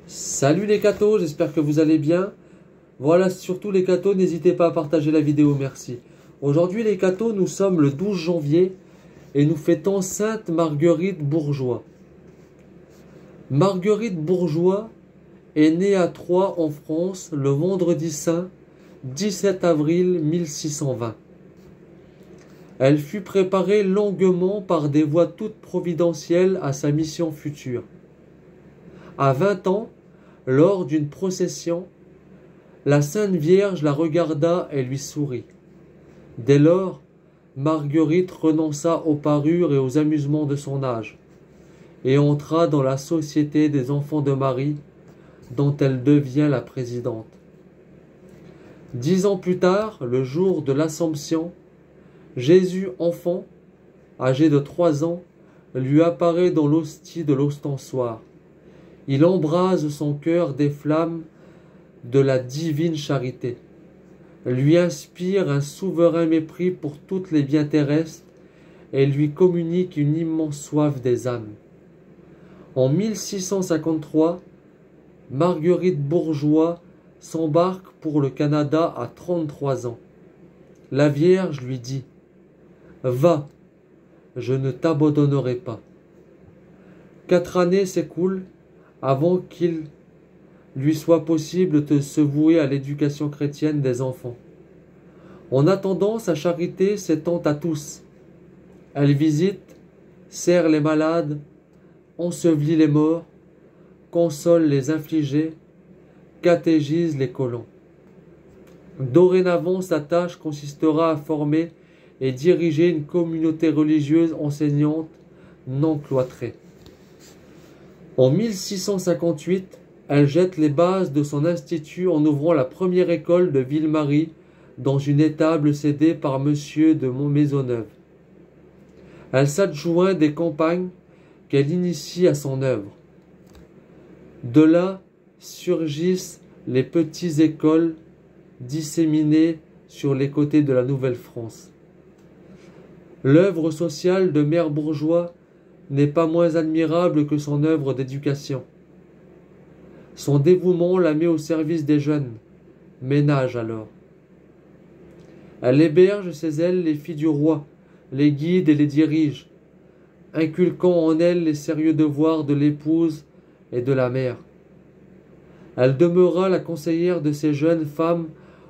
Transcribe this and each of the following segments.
Salut les cathos, j'espère que vous allez bien. Voilà, surtout les cathos, n'hésitez pas à partager la vidéo, merci. Aujourd'hui les cathos, nous sommes le 12 janvier et nous fêtons Sainte Marguerite Bourgeoys. Marguerite Bourgeoys est née à Troyes en France le vendredi saint 17 avril 1620. Elle fut préparée longuement par des voies toutes providentielles à sa mission future. À 20 ans, lors d'une procession, la Sainte Vierge la regarda et lui sourit. Dès lors, Marguerite renonça aux parures et aux amusements de son âge, et entra dans la société des enfants de Marie, dont elle devient la présidente. 10 ans plus tard, le jour de l'Assomption, Jésus enfant, âgé de 3 ans, lui apparaît dans l'hostie de l'ostensoir. Il embrase son cœur des flammes de la divine charité, lui inspire un souverain mépris pour tous les biens terrestres et lui communique une immense soif des âmes. En 1653, Marguerite Bourgeoys s'embarque pour le Canada à 33 ans. La Vierge lui dit « Va, je ne t'abandonnerai pas ». 4 années s'écoulent avant qu'il lui soit possible de se vouer à l'éducation chrétienne des enfants. En attendant, sa charité s'étend à tous. Elle visite, sert les malades, ensevelit les morts, console les infligés, catégise les colons. Dorénavant, sa tâche consistera à former et diriger une communauté religieuse enseignante non cloîtrée. En 1658, elle jette les bases de son institut en ouvrant la première école de Ville-Marie dans une étable cédée par Monsieur de Maisonneuve. Elle s'adjoint des campagnes qu'elle initie à son œuvre. De là surgissent les petites écoles disséminées sur les côtés de la Nouvelle-France. L'œuvre sociale de Mère Bourgeoys n'est pas moins admirable que son œuvre d'éducation. Son dévouement la met au service des jeunes, ménage alors. Elle héberge chez elle les filles du roi, les guide et les dirige, inculquant en elles les sérieux devoirs de l'épouse et de la mère. Elle demeura la conseillère de ces jeunes femmes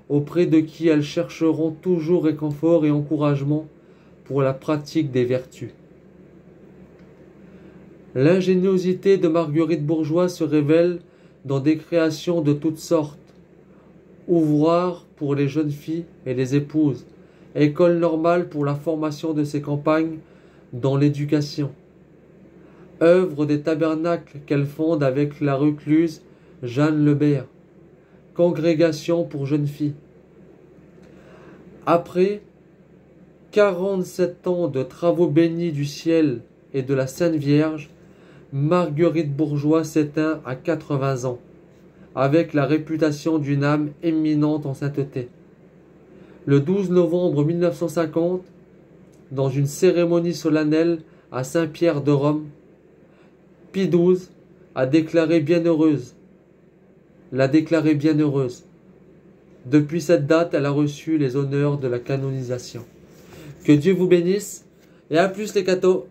auprès de qui elles chercheront toujours réconfort et encouragement pour la pratique des vertus. L'ingéniosité de Marguerite Bourgeoys se révèle dans des créations de toutes sortes. Ouvroirs pour les jeunes filles et les épouses, école normale pour la formation de ses compagnes dans l'éducation, œuvre des tabernacles qu'elle fonde avec la recluse Jeanne Lebert, congrégation pour jeunes filles. Après 47 ans de travaux bénis du ciel et de la Sainte Vierge, Marguerite Bourgeoys s'éteint à 80 ans, avec la réputation d'une âme éminente en sainteté. Le 12 novembre 1950, dans une cérémonie solennelle à Saint-Pierre de Rome, Pie XII l'a déclarée bienheureuse. Depuis cette date, elle a reçu les honneurs de la canonisation. Que Dieu vous bénisse et à plus les cathos.